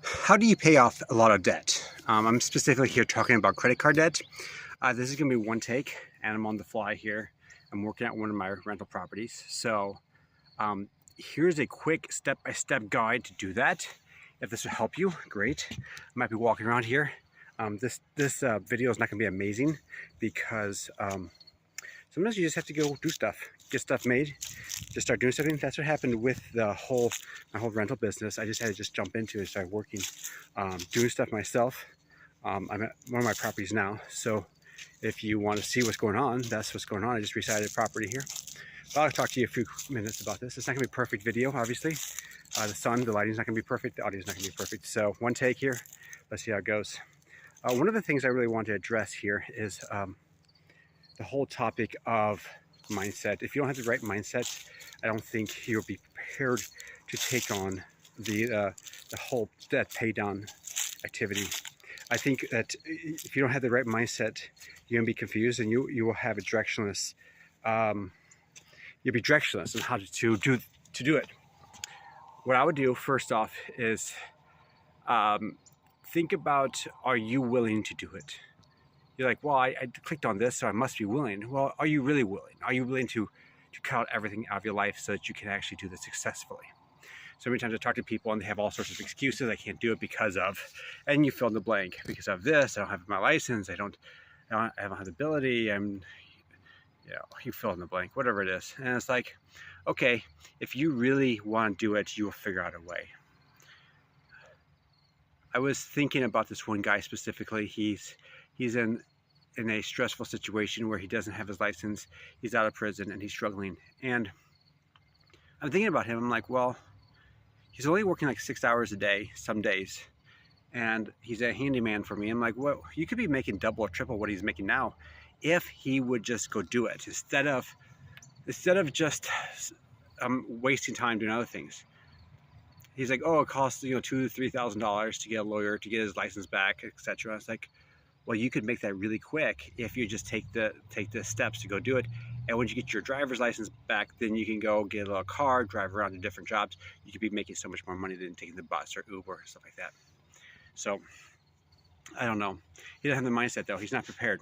How do you pay off a lot of debt? I'm specifically here talking about credit card debt. This is going to be one take, and I'm on the fly here. I'm working at one of my rental properties. So here's a quick step-by-step guide to do that. If this will help you, great. I might be walking around here. This video is not going to be amazing because sometimes you just have to go do stuff, get stuff made, just start doing something. That's what happened with my whole rental business. I just had to just jump into it and start working, doing stuff myself. I'm at one of my properties now, so if you want to see what's going on, that's what's going on. I just resided a property here. But I'll talk to you a few minutes about this. It's not going to be a perfect video, obviously. The lighting's not going to be perfect. The audio's not going to be perfect. So one take here. Let's see how it goes. One of the things I really want to address here is the whole topic of mindset. If you don't have the right mindset, I don't think you'll be prepared to take on the whole debt pay down activity. I think that if you don't have the right mindset, you're gonna be confused, and you will have a directionless. You'll be directionless on how to do it. What I would do first off is think about: are you willing to do it? You're like, well, I clicked on this, so I must be willing. Well, are you really willing? Are you willing to cut out everything out of your life so that you can actually do this successfully? So many times I talk to people and they have all sorts of excuses. I can't do it because of, and you fill in the blank. Because of this, I don't have my license. I don't have the ability. You fill in the blank, whatever it is. And it's like, okay, if you really want to do it, you will figure out a way. I was thinking about this one guy specifically. He's in a stressful situation where he doesn't have his license. He's out of prison and he's struggling. And I'm thinking about him. I'm like, well, he's only working like 6 hours a day, some days. And he's a handyman for me. I'm like, well, you could be making double or triple what he's making now if he would just go do it instead of just wasting time doing other things. He's like, oh, it costs $2,000 to $3,000 to get a lawyer, to get his license back, etc. It's like, well, you could make that really quick if you just take the steps to go do it. And once you get your driver's license back, then you can go get a little car, drive around to different jobs. You could be making so much more money than taking the bus or Uber or stuff like that. So I don't know. He doesn't have the mindset though. He's not prepared.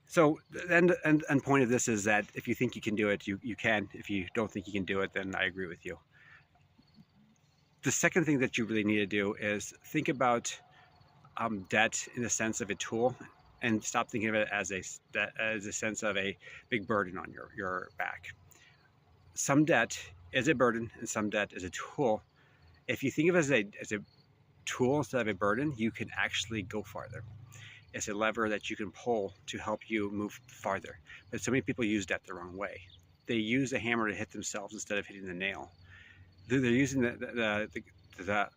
So the end point of this is that if you think you can do it, you can. If you don't think you can do it, then I agree with you. The second thing that you really need to do is think about debt in the sense of a tool, and stop thinking of it as a sense of a big burden on your back. Some debt is a burden and some debt is a tool. If you think of it as a tool instead of a burden, you can actually go farther. It's a lever that you can pull to help you move farther. But so many people use debt the wrong way. They use a hammer to hit themselves instead of hitting the nail. They're using the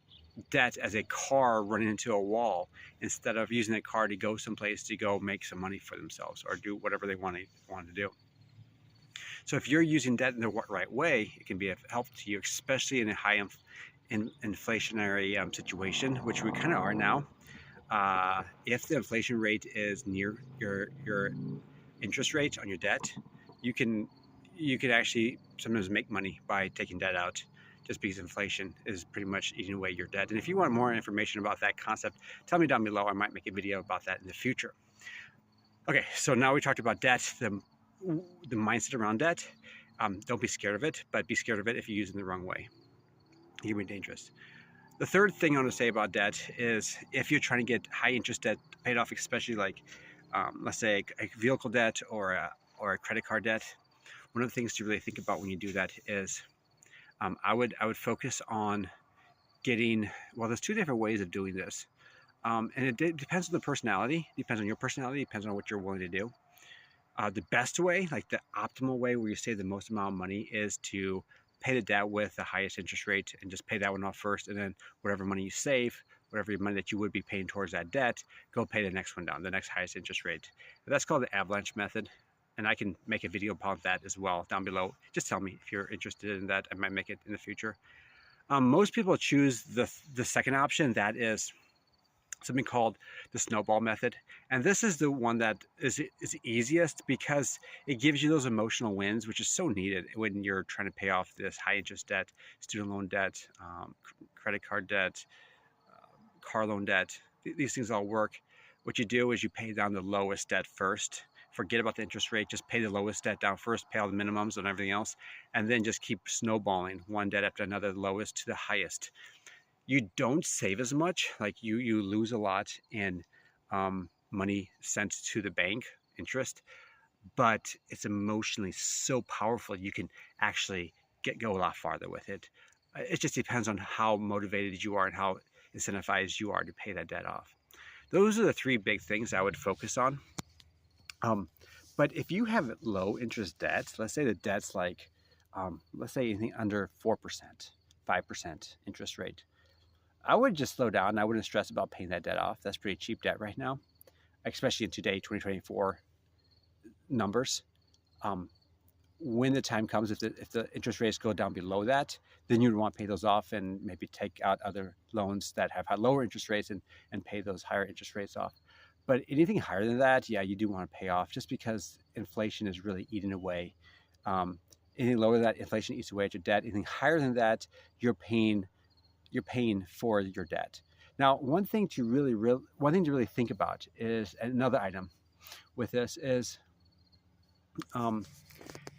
debt as a car running into a wall instead of using that car to go someplace to go make some money for themselves or do whatever they want to do. So if you're using debt in the right way, it can be of help to you, especially in a high inflationary situation, which we kind of are now. If the inflation rate is near your interest rate on your debt, you can actually sometimes make money by taking debt out, just because inflation is pretty much eating away your debt. And if you want more information about that concept, tell me down below. I might make a video about that in the future. Okay, so now we talked about debt, the mindset around debt. Don't be scared of it, but be scared of it if you use it in the wrong way. It can be dangerous. The third thing I want to say about debt is if you're trying to get high interest debt paid off, especially like, let's say a vehicle debt or a credit card debt, one of the things to really think about when you do that is I would focus on getting, well, there's two different ways of doing this. And it depends on the personality, depends on your personality, depends on what you're willing to do. The best way, like the optimal way where you save the most amount of money, is to pay the debt with the highest interest rate and just pay that one off first. And then whatever money you save, whatever money that you would be paying towards that debt, go pay the next one down, the next highest interest rate. That's called the avalanche method. And I can make a video about that as well down below. Just tell me if you're interested in that. I might make it in the future. Most people choose the second option. That is something called the snowball method. And this is the one that is easiest because it gives you those emotional wins, which is so needed when you're trying to pay off this high interest debt, student loan debt, credit card debt, car loan debt. These things all work. What you do is you pay down the lowest debt first. Forget about the interest rate. Just pay the lowest debt down first, pay all the minimums and everything else, and then just keep snowballing one debt after another, the lowest to the highest. You don't save as much, like you lose a lot in money sent to the bank, interest, but it's emotionally so powerful. You can actually go a lot farther with it. It just depends on how motivated you are and how incentivized you are to pay that debt off. Those are the three big things I would focus on. But if you have low interest debt, let's say the debt's like, let's say anything under 4%, 5% interest rate, I would just slow down. I wouldn't stress about paying that debt off. That's pretty cheap debt right now, especially in today, 2024 numbers. When the time comes, if the interest rates go down below that, then you'd want to pay those off and maybe take out other loans that have had lower interest rates and pay those higher interest rates off. But anything higher than that, yeah, you do want to pay off just because inflation is really eating away. Anything lower than that, inflation eats away at your debt. Anything higher than that, you're paying for your debt. Now, one thing to really think about is another item with this is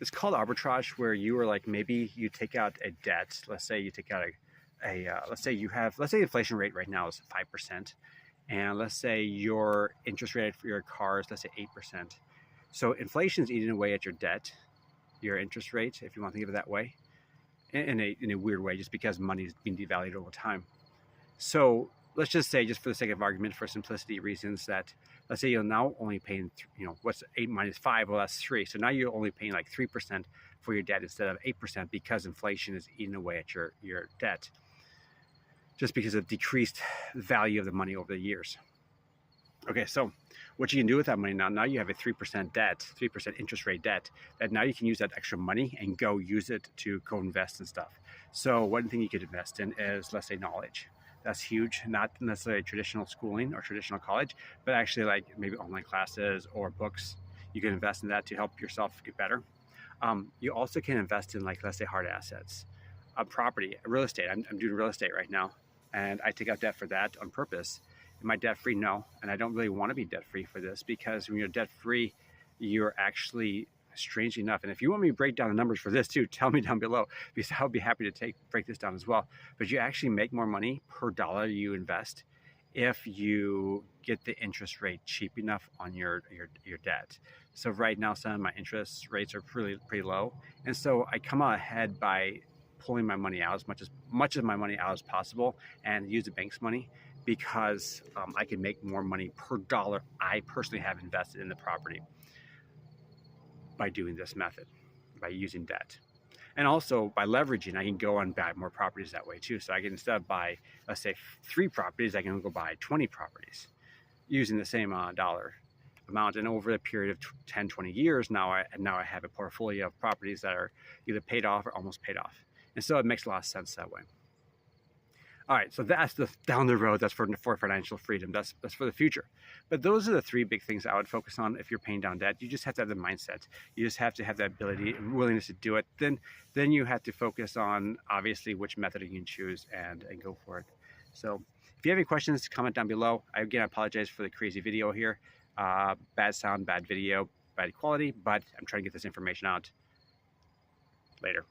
it's called arbitrage, where you are like, maybe you take out a debt. Let's say you take out let's say the inflation rate right now is 5%, and let's say your interest rate for your car is, let's say, 8%. So inflation is eating away at your debt, your interest rate, if you want to think of it that way, in a weird way, just because money is being devalued over time. So let's just say, just for the sake of argument, for simplicity reasons, that let's say you're now only paying, what's 8 minus 5? Well, that's 3. So now you're only paying like 3% for your debt instead of 8% because inflation is eating away at your debt, just because of decreased value of the money over the years. Okay, so what you can do with that money now you have a 3% debt, 3% interest rate debt, that now you can use that extra money and go use it to go invest in stuff. So one thing you could invest in is, let's say, knowledge. That's huge. Not necessarily traditional schooling or traditional college, but actually like maybe online classes or books. You can invest in that to help yourself get better. You also can invest in, like, let's say, hard assets, property, real estate. I'm doing real estate right now, and I take out debt for that on purpose. Am I debt free? No. And I don't really want to be debt free for this, because when you're debt free, you're actually, strangely enough, and if you want me to break down the numbers for this too, tell me down below, because I'll be happy to break this down as well. But you actually make more money per dollar you invest if you get the interest rate cheap enough on your debt. So right now, some of my interest rates are pretty low, and so I come out ahead by pulling my money out, as much of my money out as possible, and use the bank's money, because I can make more money per dollar I personally have invested in the property by doing this method, by using debt. And also by leveraging, I can go and buy more properties that way too. So I can, instead of buy, let's say, 3 properties, I can go buy 20 properties using the same dollar amount. And over a period of 10, 20 years, now I have a portfolio of properties that are either paid off or almost paid off. And so it makes a lot of sense that way. All right, so that's down the road. That's for financial freedom. That's for the future. But those are the 3 big things I would focus on if you're paying down debt. You just have to have the mindset. You just have to have that ability and willingness to do it. Then you have to focus on, obviously, which method you can choose and go for it. So if you have any questions, comment down below. I apologize for the crazy video here. Bad sound, bad video, bad quality, but I'm trying to get this information out. Later.